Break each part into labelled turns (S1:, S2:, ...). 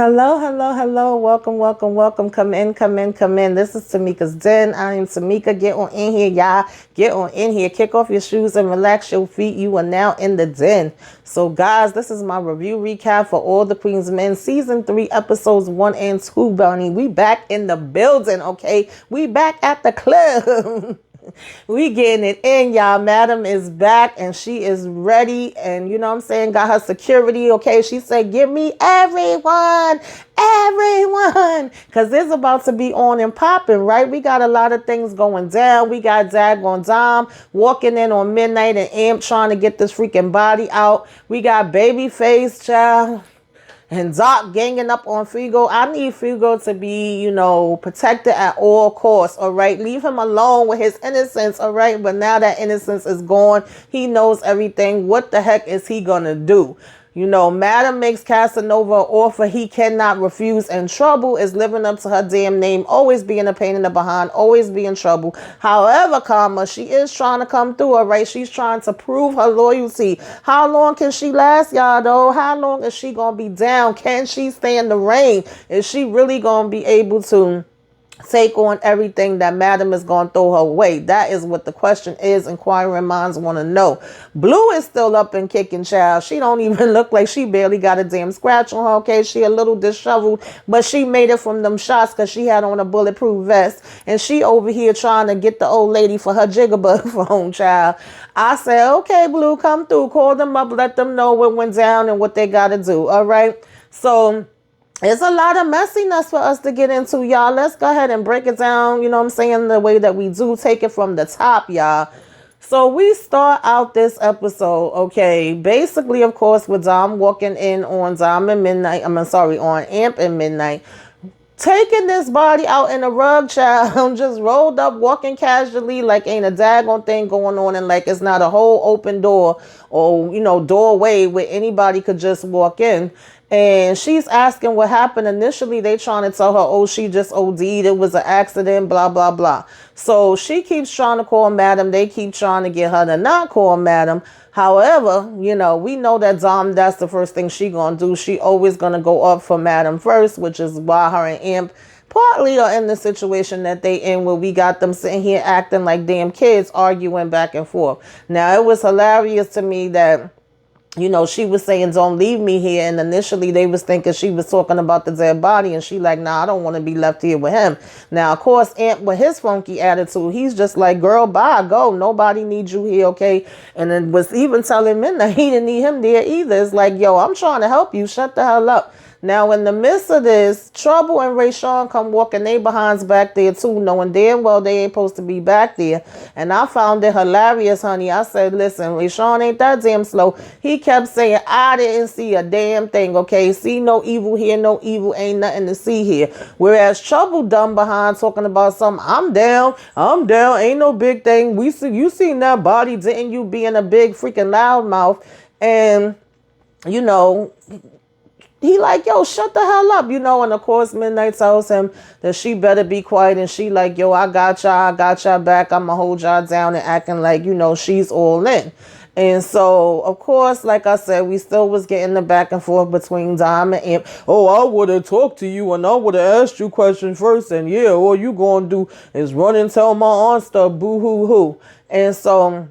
S1: Hello, hello, hello. Welcome, welcome, welcome. Come in, come in, come in. This is Tamika's Den. I am Tamika. Get on in here, y'all. Get on in here. Kick off your shoes and relax your feet. You are now in the den. So, guys, this is my review recap for All the Queen's Men, Season 3, Episodes 1 and 2, Bunny. We back in the building, okay? We back at the club. We getting it in, y'all. Madam is back and she is ready. And you know what I'm saying? Got her security. Okay. She said, give me everyone. Because it's about to be on and popping, right? We got a lot of things going down. We got Daggone Dom walking in on midnight and Amp trying to get this freaking body out. We got Babyface, child. And Doc ganging up on Figo. I need Figo to be, protected at all costs, all right? Leave him alone with his innocence, all right? But now that innocence is gone, he knows everything. What the heck is he gonna do? Madam makes Casanova an offer he cannot refuse, and Trouble is living up to her damn name, always being a pain in the behind, always be in trouble. However, she is trying to come through, all right? She's trying to prove her loyalty. How long can she last, y'all, though? How long is she going to be down? Can she stand the rain? Is she really going to be able to take on everything that Madam is going to throw her way? That is what the question is. Inquiring minds want to know. Blue is still up and kicking, child. She don't even look like she barely got a damn scratch on her. Okay, she a little disheveled, but she made it from them shots because she had on a bulletproof vest, and she over here trying to get the old lady for her jigabug phone, child. I said, okay, Blue, come through, call them up, let them know what went down and what they got to do. All right, so it's a lot of messiness for us to get into, y'all. Let's go ahead and break it down, the way that we do. Take it from the top, y'all. So we start out this episode, okay, basically, of course, with Dom walking in on Dom and Midnight. On Amp and Midnight. Taking this body out in a rug, child, just rolled up, walking casually like ain't a daggone thing going on, and like it's not a whole open door or, doorway where anybody could just walk in. And she's asking what happened. Initially, they trying to tell her, oh, she just OD'd. It was an accident, blah, blah, blah. So she keeps trying to call Madam. They keep trying to get her to not call Madam. However, we know that Dom, that's the first thing she gonna do. She always gonna go up for Madam first, which is why her and Amp partly are in the situation that they in, where we got them sitting here acting like damn kids, arguing back and forth. Now, it was hilarious to me that she was saying, don't leave me here. And initially they was thinking she was talking about the dead body. And she like, nah, I don't want to be left here with him. Now, of course, Amp with his funky attitude, he's just like, girl, bye, go. Nobody needs you here, okay? And then was even telling Midnight he didn't need him there either. It's like, yo, I'm trying to help you. Shut the hell up. Now, in the midst of this, Trouble and Rayshawn come walking they behinds back there too, knowing damn well they ain't supposed to be back there. And I found it hilarious, honey. I said, listen, Rayshawn ain't that damn slow. He kept saying, I didn't see a damn thing, okay? See no evil here, no evil, ain't nothing to see here. Whereas Trouble dumb behind talking about something, I'm down, ain't no big thing. You seen that body, didn't you, being a big freaking loudmouth? And, he like, yo, shut the hell up, and of course Midnight tells him that she better be quiet, and she like, yo, I got y'all back, I'ma hold y'all down, and acting like, she's all in. And so, of course, like I said, we still was getting the back and forth between Dom and Amp. Oh, I would have talked to you and I would have asked you questions first, and yeah, all you gonna do is run and tell my aunt stuff, boo-hoo-hoo. And so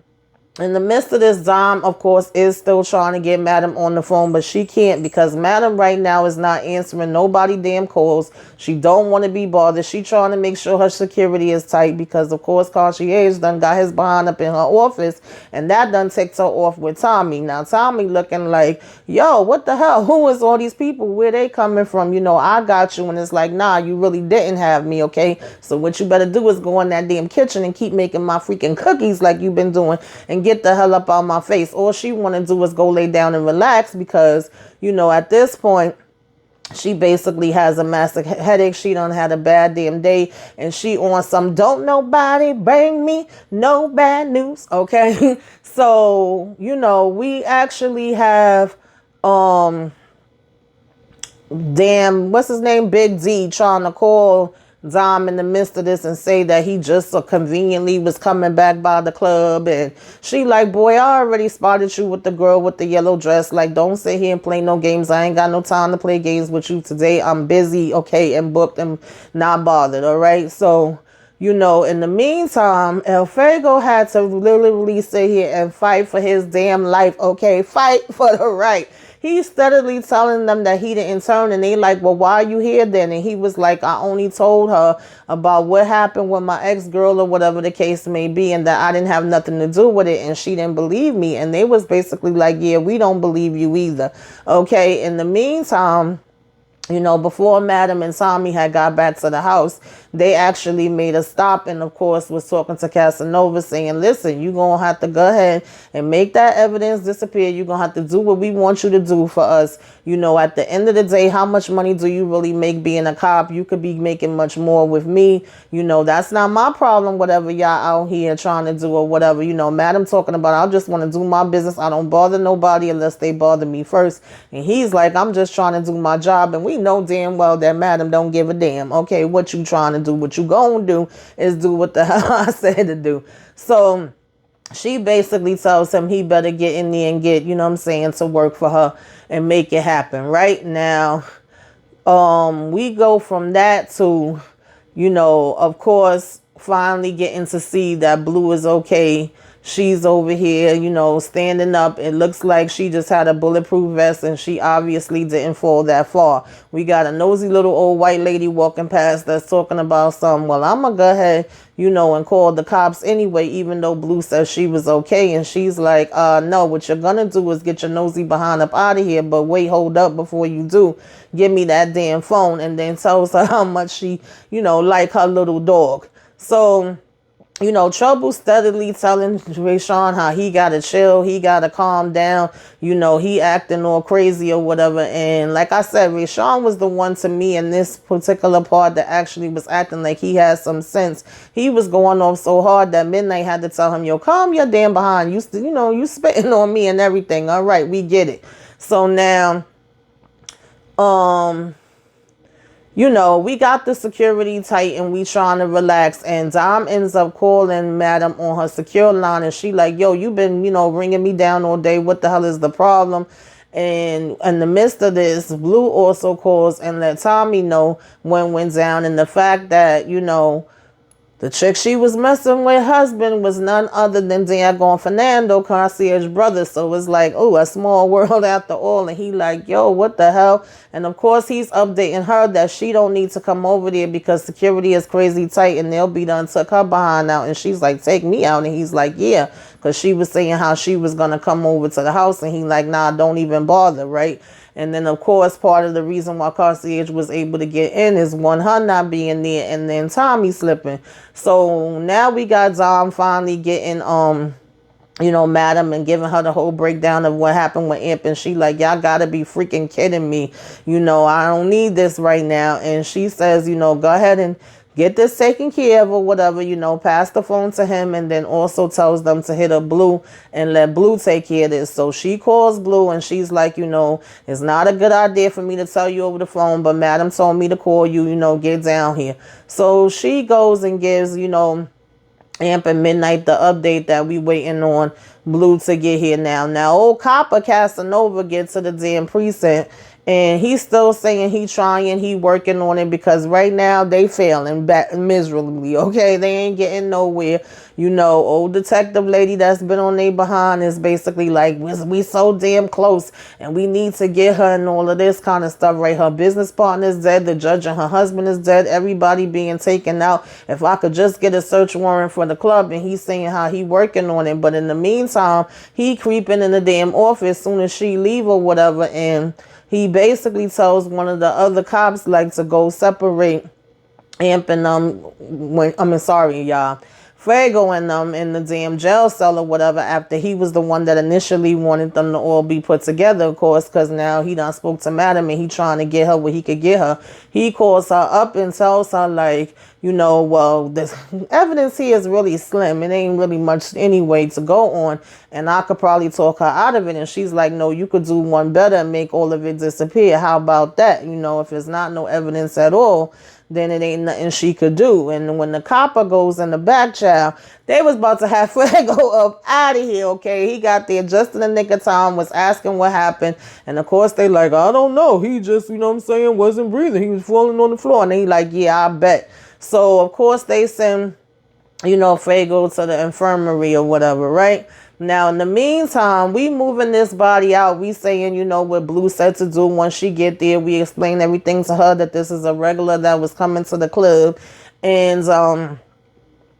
S1: in the midst of this, Dom, of course, is still trying to get Madam on the phone, but she can't because Madam right now is not answering nobody damn calls. She don't want to be bothered. She trying to make sure her security is tight because, of course, Concierge done got his behind up in her office, and that done takes her off with Tommy. Now, Tommy looking like, yo, what the hell? Who is all these people? Where they coming from? I got you. And it's like, nah, you really didn't have me, okay? So what you better do is go in that damn kitchen and keep making my freaking cookies like you've been doing, and get the hell up out my face. All she want to do is go lay down and relax because, at this point, she basically has a massive headache. She done had a bad damn day, and she on some don't nobody bring me no bad news, okay? So, we actually have, what's his name? Big D trying to call Dom in the midst of this and say that he just so conveniently was coming back by the club. And she like, boy, I already spotted you with the girl with the yellow dress. Like, don't sit here and play no games. I ain't got no time to play games with you today. I'm busy, okay, and booked and not bothered, all right? So, you know, in the meantime, El Fuego had to literally sit here and fight for his damn life, okay? Fight for the right. He's steadily telling them that he didn't turn, and they like, well, why are you here then? And he was like, I only told her about what happened with my ex-girl or whatever the case may be, and that I didn't have nothing to do with it, and she didn't believe me. And they was basically like, yeah, we don't believe you either, okay? In the meantime, you know, before Madam and Tommy had got back to the house, they actually made a stop and, of course, was talking to Casanova saying, listen, you're going to have to go ahead and make that evidence disappear. You're going to have to do what we want you to do for us. You know, at the end of the day, how much money do you really make being a cop? You could be making much more with me. You know, that's not my problem, whatever y'all out here trying to do or whatever. You know, Madam talking about, I just want to do my business. I don't bother nobody unless they bother me first. And he's like, I'm just trying to do my job. And we know damn well that Madam don't give a damn. Okay, what you trying to do? What you gonna do is do what the hell I said to do. So she basically tells him he better get in there and get, you know what I'm saying, to work for her and make it happen. Right now, we go from that to, you know, of course, finally getting to see that Blue is okay. She's over here, you know, standing up. It looks like she just had a bulletproof vest and she obviously didn't fall that far. We got a nosy little old white lady walking past that's talking about something. Well, I'm going to go ahead, you know, and call the cops anyway, even though Blue says she was okay. And she's like, no, what you're going to do is get your nosy behind up out of here. But wait, hold up before you do. Give me that damn phone. And then tells her how much she, you know, like her little dog. So, you know, Trouble steadily telling Rayshawn how he got to chill, he got to calm down, you know, he acting all crazy or whatever. And like I said, Rayshawn was the one to me in this particular part that actually was acting like he had some sense. He was going off so hard that Midnight had to tell him, yo, calm your damn behind. You know, you spitting on me and everything. All right, we get it. So now, you know, we got the security tight and we trying to relax. And Dom ends up calling Madam on her secure line. And she like, yo, you been, you know, ringing me down all day. What the hell is the problem? And in the midst of this, Blue also calls and let Tommy know when went down. And the fact that, you know, the chick she was messing with husband was none other than Diego Fernando, Concierge brother. So it's like, oh, a small world after all. And he like, yo, what the hell? And of course, he's updating her that she don't need to come over there because security is crazy tight and they'll be done took her behind out. And she's like, take me out. And he's like, yeah, because she was saying how she was going to come over to the house. And he like, nah, don't even bother, right? And then, of course, part of the reason why Concierge was able to get in is one, her not being there, and then Tommy slipping. So now we got Dom finally getting, you know, Madam and giving her the whole breakdown of what happened with Imp. And she like, y'all gotta be freaking kidding me. You know, I don't need this right now. And she says, you know, go ahead and get this taken care of or whatever, you know, pass the phone to him, and then also tells them to hit up Blue and let Blue take care of this. So she calls Blue and she's like, you know, it's not a good idea for me to tell you over the phone, but Madam told me to call you, you know, get down here. So she goes and gives, you know, Amp and Midnight the update that we waiting on Blue to get here now. Now, old Copper Casanova gets to the damn precinct. And he's still saying he trying, he working on it because right now they failing miserably, okay? They ain't getting nowhere. You know, old detective lady that's been on their behind is basically like, we so damn close and we need to get her and all of this kind of stuff, right? Her business partner is dead. The judge and her husband is dead. Everybody being taken out. If I could just get a search warrant for the club, and he's saying how he working on it. But in the meantime, he creeping in the damn office soon as she leave or whatever, and he basically tells one of the other cops like to go separate Amp and Fuego and in the damn jail cell or whatever, after he was the one that initially wanted them to all be put together, of course, because now he done spoke to Madam and he trying to get her what he could get her. He calls her up and tells her like, you know, well, the evidence here is really slim. It ain't really much anyway to go on. And I could probably talk her out of it. And she's like, no, you could do one better and make all of it disappear. How about that? You know, if there's not no evidence at all, then it ain't nothing she could do. And when the copper goes in the back, child, they was about to have Fuego up out of here, okay? He got there just in the nick of time, was asking what happened. And of course, they like, I don't know. He just, you know what I'm saying, wasn't breathing. He was falling on the floor. And he like, yeah, I bet. So, of course, they send, you know, Fuego to the infirmary or whatever, right? Now, in the meantime, we moving this body out. We saying, you know, what Blue said to do once she get there. We explain everything to her, that this is a regular that was coming to the club. And,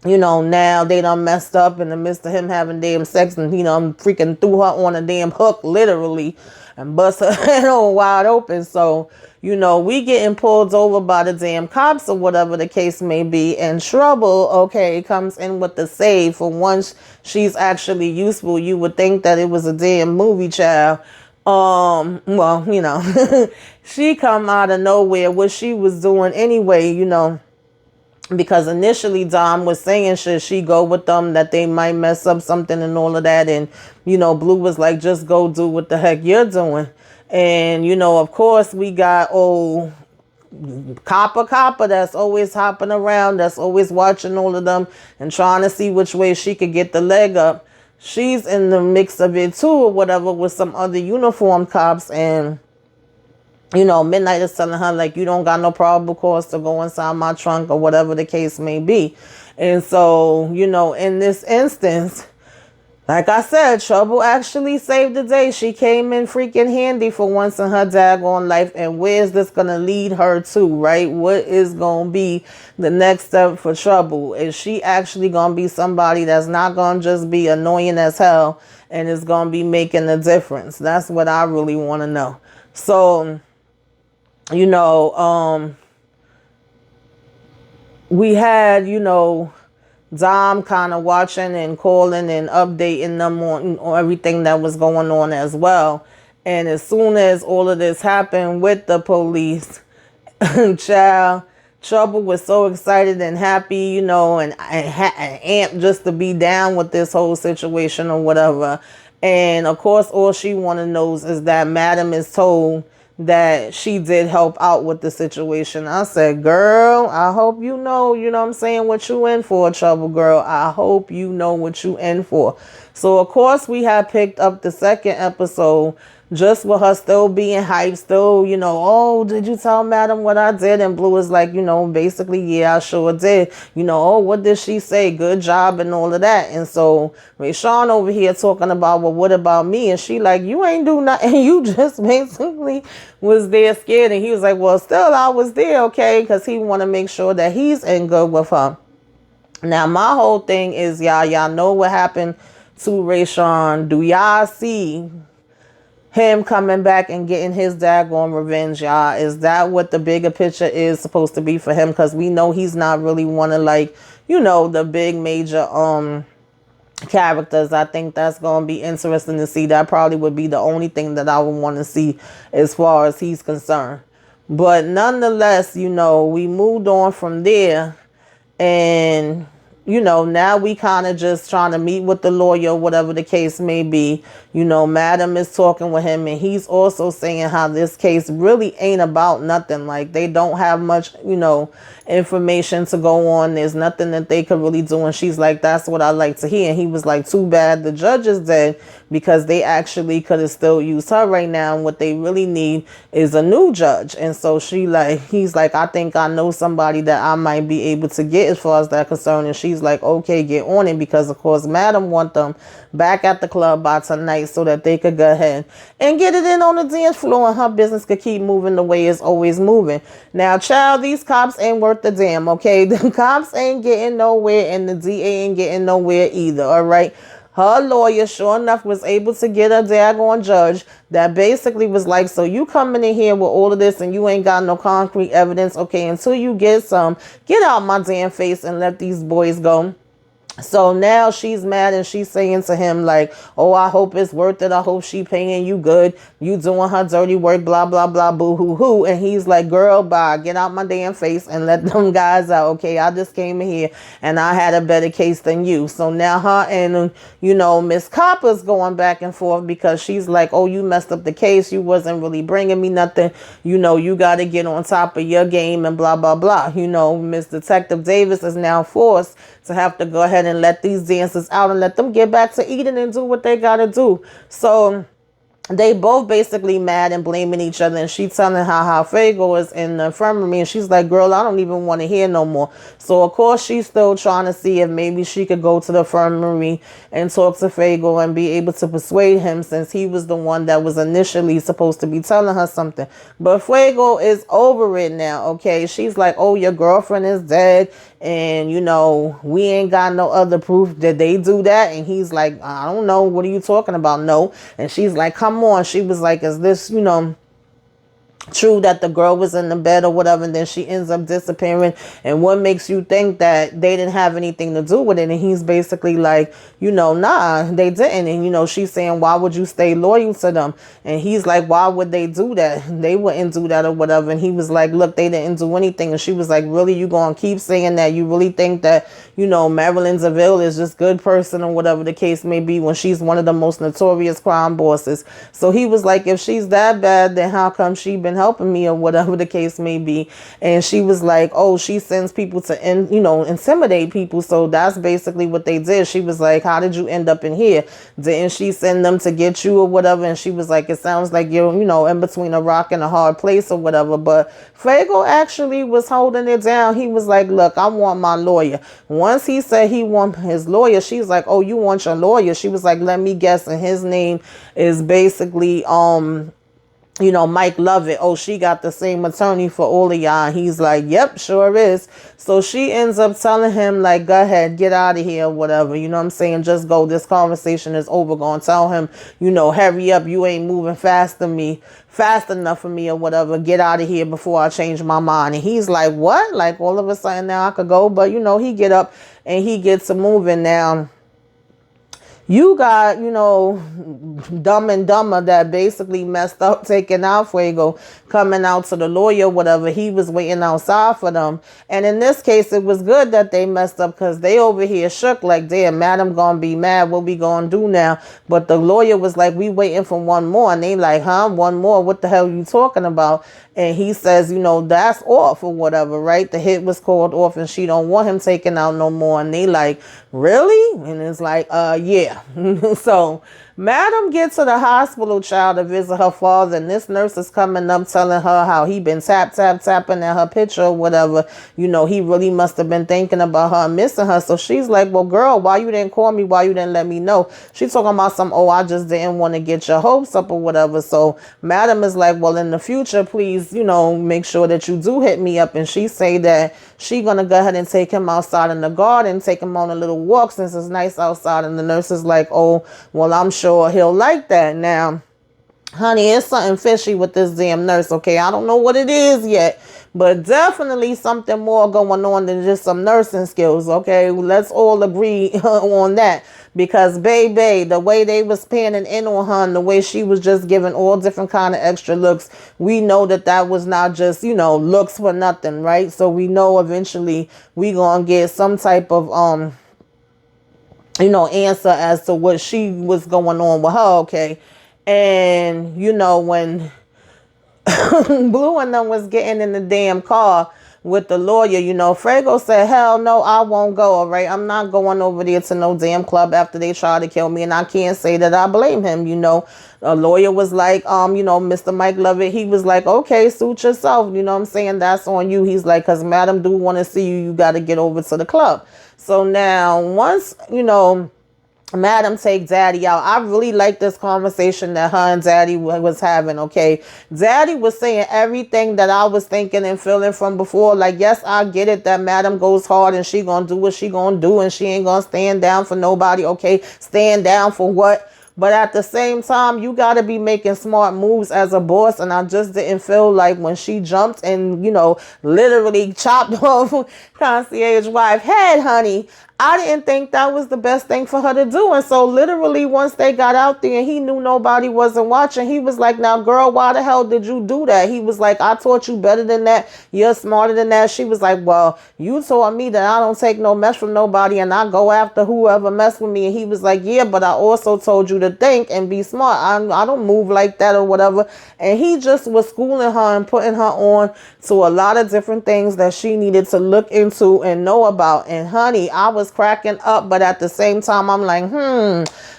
S1: you know, now they done messed up in the midst of him having damn sex, and, you know, freaking threw her on a damn hook, literally, and bust her head on wide open. So, you know, we getting pulled over by the damn cops or whatever the case may be. And Trouble, okay, comes in with the save. For once she's actually useful, you would think that it was a damn movie, child. Well, you know, she come out of nowhere. What she was doing anyway, you know, because initially Dom was saying, should she go with them, that they might mess up something and all of that. And, you know, Blue was like, just go do what the heck you're doing. And, you know, of course, we got old Copper that's always hopping around, that's always watching all of them and trying to see which way she could get the leg up. She's in the mix of it too, or whatever, with some other uniformed cops. And, you know, Midnight is telling her, like, you don't got no probable cause to go inside my trunk or whatever the case may be. And so, you know, in this instance, like I said, Trouble actually saved the day. She came in freaking handy for once in her daggone life. And where's this going to lead her to, right? What is going to be the next step for Trouble? Is she actually going to be somebody that's not going to just be annoying as hell and is going to be making a difference? That's what I really want to know. So, you know, we had, you know, Dom kind of watching and calling and updating them on everything that was going on as well. And as soon as all of this happened with the police, child, Trouble was so excited and happy, you know, and amped just to be down with this whole situation or whatever. And of course, all she want to know is that Madam is told that she did help out with the situation. I said, girl, I hope you know what I'm saying, what you in for, Trouble girl. I hope you know what you in for. So, of course, we had picked up the second episode just with her still being hyped, still, you know, oh, did you tell Madam what I did? And Blue is like, you know, basically, yeah, I sure did. You know, oh, what did she say? Good job and all of that. And so Rayshawn over here talking about, well, what about me? And she like, you ain't do nothing. You just basically was there scared. And he was like, well, still, I was there, okay? Because he want to make sure that he's in good with her. Now, my whole thing is, y'all know what happened to Rayshawn. Do y'all see him coming back and getting his daggone revenge, y'all? Is that what the bigger picture is supposed to be for him? Because we know he's not really one of, like, you know, the big major characters. I think that's going to be interesting to see. That probably would be the only thing that I would want to see as far as he's concerned. But nonetheless, you know, we moved on from there. And, you know, now we kind of just trying to meet with the lawyer, whatever the case may be. You know, Madam is talking with him, and he's also saying how this case really ain't about nothing. Like, they don't have much, you know, information to go on. There's nothing that they could really do. And she's like, that's what I like to hear. And he was like, too bad the judge is dead, because they actually could have still used her right now. And what they really need is a new judge. And so he's like, I think I know somebody that I might be able to get as far as that concerned. And she's like, okay, get on it, because of course Madam want them back at the club by tonight so that they could go ahead and get it in on the dance floor, and her business could keep moving the way it's always moving. Now, child, these cops ain't worth the damn, okay? The cops ain't getting nowhere, and the DA ain't getting nowhere either, all right? Her lawyer, sure enough, was able to get a daggone judge that basically was like, so you coming in here with all of this and you ain't got no concrete evidence, okay? Until you get some, get out my damn face and let these boys go. So now she's mad and she's saying to him like, oh, I hope it's worth it. I hope she paying you good. You doing her dirty work, blah, blah, blah, boo, hoo, hoo. And he's like, girl, bye. Get out my damn face and let them guys out. Okay, I just came in here and I had a better case than you. So now her and, Miss Copper's going back and forth because she's like, oh, you messed up the case. You wasn't really bringing me nothing. You got to get on top of your game and blah, blah, blah. Miss Detective Davis is now forced to have to go ahead and let these dancers out and let them get back to eating and do what they got to do. So they both basically mad and blaming each other, and she telling her how Fago is in the infirmary, and she's like, girl, I don't even want to hear no more. So of course she's still trying to see if maybe she could go to the infirmary and talk to Fago and be able to persuade him, since he was the one that was initially supposed to be telling her something. But Fago is over it now, okay? She's like, oh, your girlfriend is dead, and we ain't got no other proof. Did they do that? And he's like, I don't know, what are you talking about? No. And she's like, come on. She was like, is this true that the girl was in the bed or whatever, and then she ends up disappearing, and what makes you think that they didn't have anything to do with it? And he's basically like, nah, they didn't. And she's saying, why would you stay loyal to them? And he's like, why would they do that? They wouldn't do that or whatever. And he was like, look, they didn't do anything. And she was like, really? You gonna keep saying that? You really think that Marilyn Zaville is just good person or whatever the case may be, when she's one of the most notorious crime bosses? So he was like, if she's that bad, then how come she been helping me or whatever the case may be? And she was like, oh, she sends people to intimidate people. So that's basically what they did. She was like, how did you end up in here? Didn't she send them to get you or whatever? And she was like, it sounds like you're in between a rock and a hard place or whatever. But Fago actually was holding it down. He was like, look, I want my lawyer. Once he said he want his lawyer, she's like, oh, you want your lawyer? She was like, let me guess. And his name is basically Mike Lovett. Oh, she got the same attorney for all of y'all. He's like, yep, sure is. So she ends up telling him, like, go ahead, get out of here or whatever. You know what I'm saying? Just go. This conversation is over. Gonna tell him, hurry up. You ain't moving fast enough for me or whatever. Get out of here before I change my mind. And he's like, what? Like, all of a sudden now I could go? But, he get up and he gets to moving now. You got, Dumb and Dumber that basically messed up, taking out Fuego, coming out to the lawyer, whatever. He was waiting outside for them. And in this case, it was good that they messed up, because they over here shook like, damn, madam gonna be mad. What we gonna do now? But the lawyer was like, we waiting for one more. And they like, huh? One more? What the hell are you talking about? And he says, that's off or whatever, right? The hit was called off and she don't want him taken out no more. And they like, really? And it's like, yeah. So madam gets to the hospital, child, to visit her father, and this nurse is coming up telling her how he been tapping at her picture or whatever. He really must have been thinking about her and missing her. So she's like, well, girl, why you didn't call me? Why you didn't let me know? She's talking about some, oh, I just didn't want to get your hopes up or whatever. So madam is like, well, in the future, please, make sure that you do hit me up. And she say that she gonna go ahead and take him outside in the garden, take him on a little walk since it's nice outside. And the nurse is like, oh, well, I'm sure he'll like that. Now, honey, it's something fishy with this damn nurse, okay? I don't know what it is yet, but definitely something more going on than just some nursing skills, okay? Let's all agree on that. Because, baby, the way they was panning in on her and the way she was just giving all different kind of extra looks, we know that was not just, looks for nothing, right? So we know eventually we gonna get some type of, answer as to what she was going on with her, okay? And, when Blue and them was getting in the damn car with the lawyer, Fuego said, hell no, I won't go, all right? I'm not going over there to no damn club after they tried to kill me, and I can't say that I blame him, A lawyer was like, Mr. Mike Lovett, he was like, okay, suit yourself, you know what I'm saying? That's on you. He's like, because madam do want to see you, you got to get over to the club. So now, once, madam take daddy out, I really like this conversation that her and daddy was having, okay? Daddy was saying everything that I was thinking and feeling from before. Like, yes, I get it that madam goes hard and she gonna do what she gonna do and she ain't gonna stand down for nobody, okay? Stand down for what? But at the same time, you got to be making smart moves as a boss. And I just didn't feel like when she jumped and, literally chopped off concierge wife head, honey, I didn't think that was the best thing for her to do. And so literally once they got out there and he knew nobody wasn't watching, he was like, now girl, why the hell did you do that? He was like, I taught you better than that. You're smarter than that. She was like, well, you taught me that I don't take no mess from nobody and I go after whoever mess with me. And he was like, yeah, but I also told you to think and be smart. I don't move like that or whatever. And he just was schooling her and putting her on to a lot of different things that she needed to look into and know about. And honey, I was cracking up, but at the same time I'm like,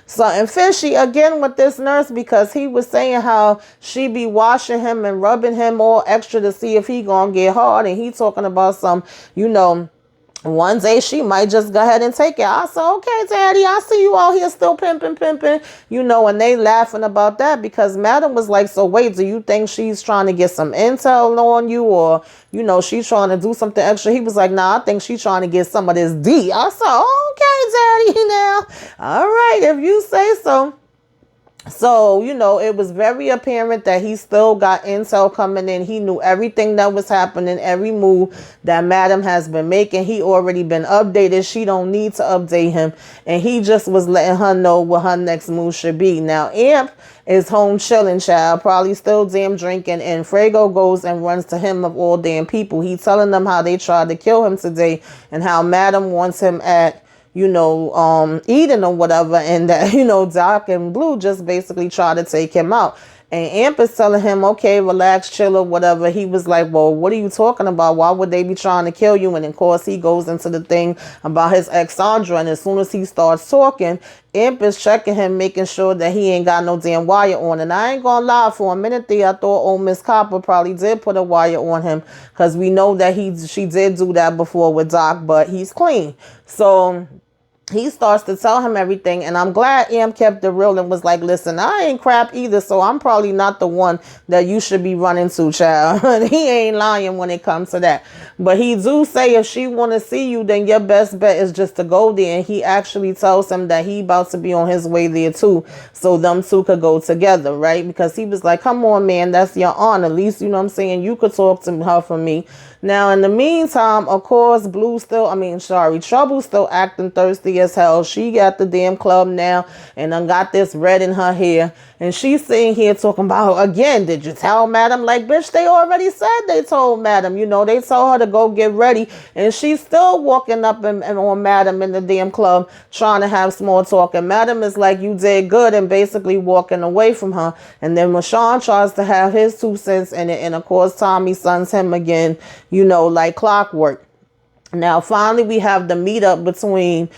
S1: something fishy again with this nurse, because he was saying how she be washing him and rubbing him all extra to see if he gonna get hard, and he talking about some, one day she might just go ahead and take it. I said, okay, daddy, I see you out here still pimping, and they laughing about that because Madam was like, so wait, do you think she's trying to get some intel on you, or, she's trying to do something extra? He was like, nah, I think she's trying to get some of this D. I said, okay, daddy, now, all right, if you say so. So, it was very apparent that he still got intel coming in. He knew everything that was happening, every move that Madam has been making. He already been updated. She don't need to update him. And he just was letting her know what her next move should be. Now, Amp is home chilling, child, probably still damn drinking. And Fuego goes and runs to him of all damn people. He telling them how they tried to kill him today and how Madam wants him at Eden or whatever, and that, Doc and Blue just basically try to take him out. And Amp is telling him, okay, relax, chill or whatever. He was like, well, what are you talking about? Why would they be trying to kill you? And of course, he goes into the thing about his ex Sandra. And as soon as he starts talking, Imp is checking him, making sure that he ain't got no damn wire on. And I ain't gonna lie, for a minute there, I thought old Miss Copper probably did put a wire on him, because we know that she did do that before with Doc, but he's clean. So he starts to tell him everything, and I'm glad Am kept it real and was like, listen, I ain't crap either, so I'm probably not the one that you should be running to, child. He ain't lying when it comes to that. But he do say if she want to see you, then your best bet is just to go there. And he actually tells him that he about to be on his way there too, so them two could go together, right? Because he was like, come on, man, that's your aunt. At least, you could talk to her for me. Now, in the meantime, of course, Trouble still acting thirsty as hell. She got the damn club now and done got this red in her hair. And she's sitting here talking about, again, did you tell Madam? Like, bitch, they already said they told Madam. They told her to go get ready. And she's still walking up and on Madam in the damn club trying to have small talk. And Madam is like, you did good, and basically walking away from her. And then Mashawn tries to have his 2 cents in it. And, of course, Tommy sons him again, like clockwork. Now, finally, we have the meetup between,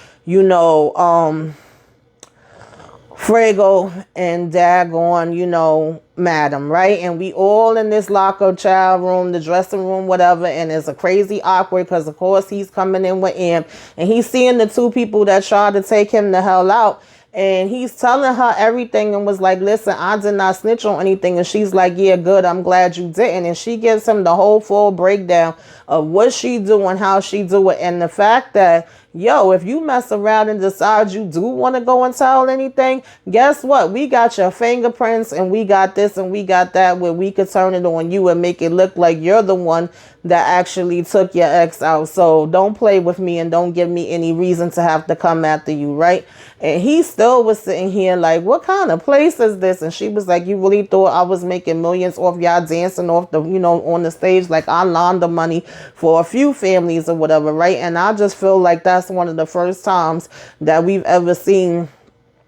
S1: Fuego and daggone, Madam, right? And we all in this locker child room, the dressing room, whatever. And it's a crazy awkward because, of course, he's coming in with Amp. And he's seeing the 2 people that tried to take him the hell out. And he's telling her everything and was like, listen, I did not snitch on anything. And she's like, yeah, good. I'm glad you didn't. And she gives him the whole full breakdown of what she do and how she do it. And the fact that, if you mess around and decide you do want to go and tell anything, guess what? We got your fingerprints and we got this and we got that, where we could turn it on you and make it look like you're the one that actually took your ex out. So don't play with me and don't give me any reason to have to come after you, right? And he still was sitting here like, what kind of place is this? And she was like, you really thought I was making millions off y'all dancing off the, on the stage? Like, I launder money for a few families or whatever, right? And I just feel like that's one of the first times that we've ever seen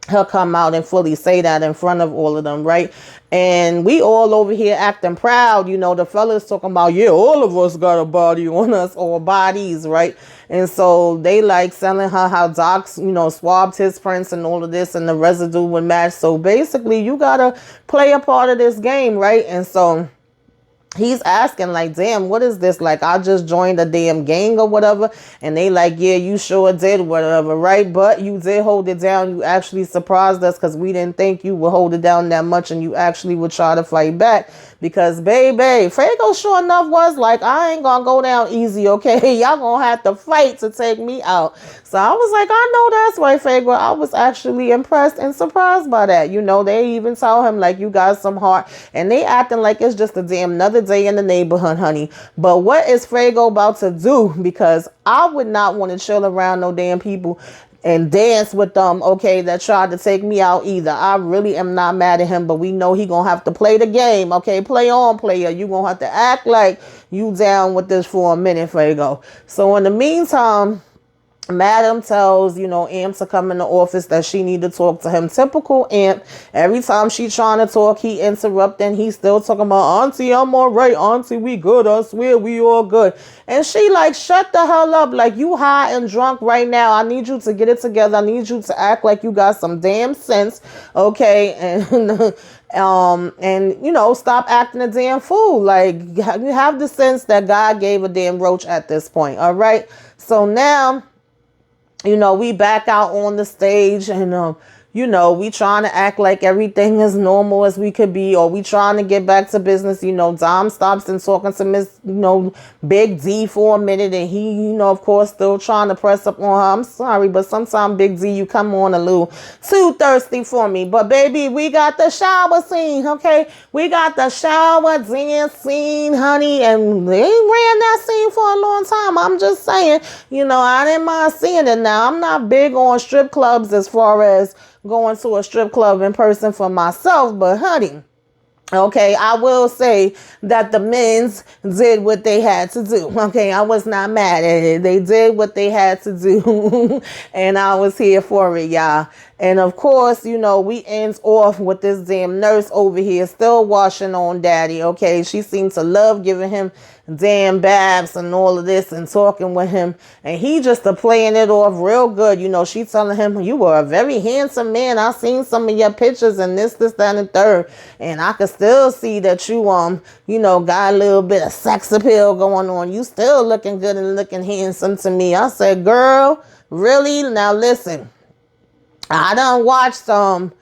S1: her come out and fully say that in front of all of them, right? And we all over here acting proud, the fellas talking about, yeah, all of us got a body on us, or bodies, right? And so they like selling her how Doc's, swabbed his prints and all of this, and the residue would match. So basically, you gotta play a part of this game, right? And so he's asking like, damn, what is this? Like, I just joined a damn gang or whatever. And they like, yeah, you sure did, whatever, right? But you did hold it down. You actually surprised us because we didn't think you would hold it down that much, and you actually would try to fight back. Because, baby, Fuego sure enough was like, I ain't gonna go down easy, okay? Y'all gonna have to fight to take me out. So I was like, I know that's right, Fuego. I was actually impressed and surprised by that. They even tell him, like, you got some heart. And they acting like it's just another day in the neighborhood, honey. But what is Fuego about to do? Because I would not want to chill around no damn people and dance with them, okay, that tried to take me out either. I really am not mad at him, but we know he gonna have to play the game, okay? Play on, player. You gonna have to act like you down with this for a minute, Fuego. So in the meantime, Madam tells, Amp to come in the office that she need to talk to him. Typical Amp. Every time she trying to talk, he interrupt and he's still talking about, Auntie, I'm all right. Auntie, we good. I swear we all good. And she like, shut the hell up. Like, you high and drunk right now. I need you to get it together. I need you to act like you got some damn sense. Okay. And stop acting a damn fool. Like, you have the sense that God gave a damn roach at this point. All right. So now, we back out on the stage and, we trying to act like everything is normal as we could be, or we trying to get back to business. Dom stops and talking to Miss, Big D for a minute, and he, of course, still trying to press up on her. I'm sorry, but sometimes Big D, you come on a little too thirsty for me. But baby, we got the shower scene, okay? We got the shower dance scene, honey, and they ran that scene for a long time. I'm just saying, I didn't mind seeing it. Now, I'm not big on strip clubs as far as going to a strip club in person for myself, but honey, okay, I will say that the men's did what they had to do. Okay, I was not mad at it. They did what they had to do, and I was here for it, y'all. And of course, we ends off with this damn nurse over here still washing on Daddy. Okay, she seemed to love giving him damn babs and all of this and talking with him, and he just playing it off real good. She telling him, you were a very handsome man. I seen some of your pictures and this, that, and the third, and I could still see that you got a little bit of sex appeal going on. You still looking good and looking handsome to me. I said, girl, really? Now listen, I done watched some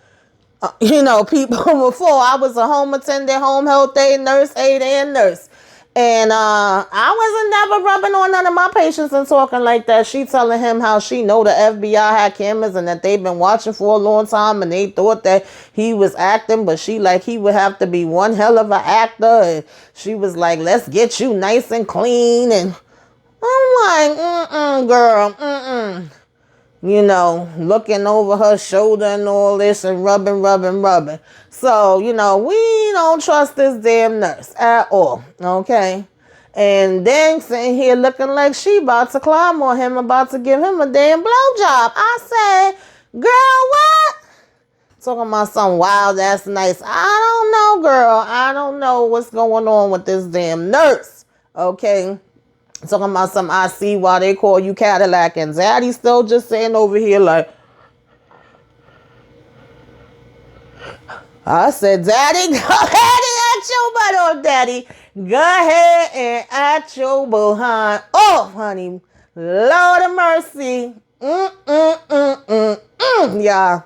S1: people before. I was a home attendant, home health aide, nurse aide, and nurse. And I wasn't never rubbing on none of my patients and talking like that. She telling him how she know the FBI had cameras and that they've been watching for a long time and they thought that he was acting, but she like he would have to be one hell of an actor. And she was like, let's get you nice and clean. And I'm like, girl, looking over her shoulder and all this and rubbing. So, we don't trust this damn nurse at all, okay? And then sitting here looking like she about to climb on him, about to give him a damn blowjob. I said, girl, what? Talking about some wild ass nice. I don't know, girl. I don't know what's going on with this damn nurse, okay? Talking about some, I see why they call you Cadillac, and Daddy's still just sitting over here like, I said, Daddy, go ahead and act your butt off, Daddy. Go ahead and act your behind off, honey. Lord of mercy. Yeah.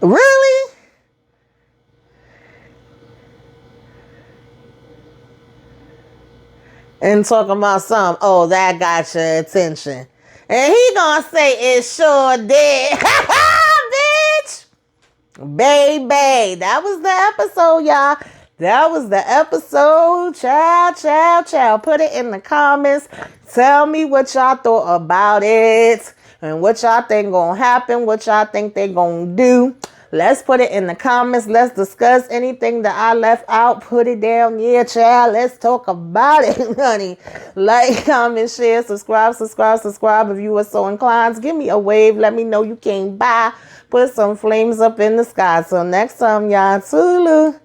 S1: Really? And talking about some, oh, that got your attention. And he gonna say it sure did. Bitch. Baby. That was the episode, y'all. That was the episode. Child. Put it in the comments. Tell me what y'all thought about it. And what y'all think gonna happen. What y'all think they gonna do. Let's put it in the comments. Let's discuss anything that I left out. Put it down. Yeah, child. Let's talk about it, honey. Like, comment, share, subscribe if you are so inclined. Give me a wave. Let me know you came by. Put some flames up in the sky. Till next time, y'all. Toodaloo.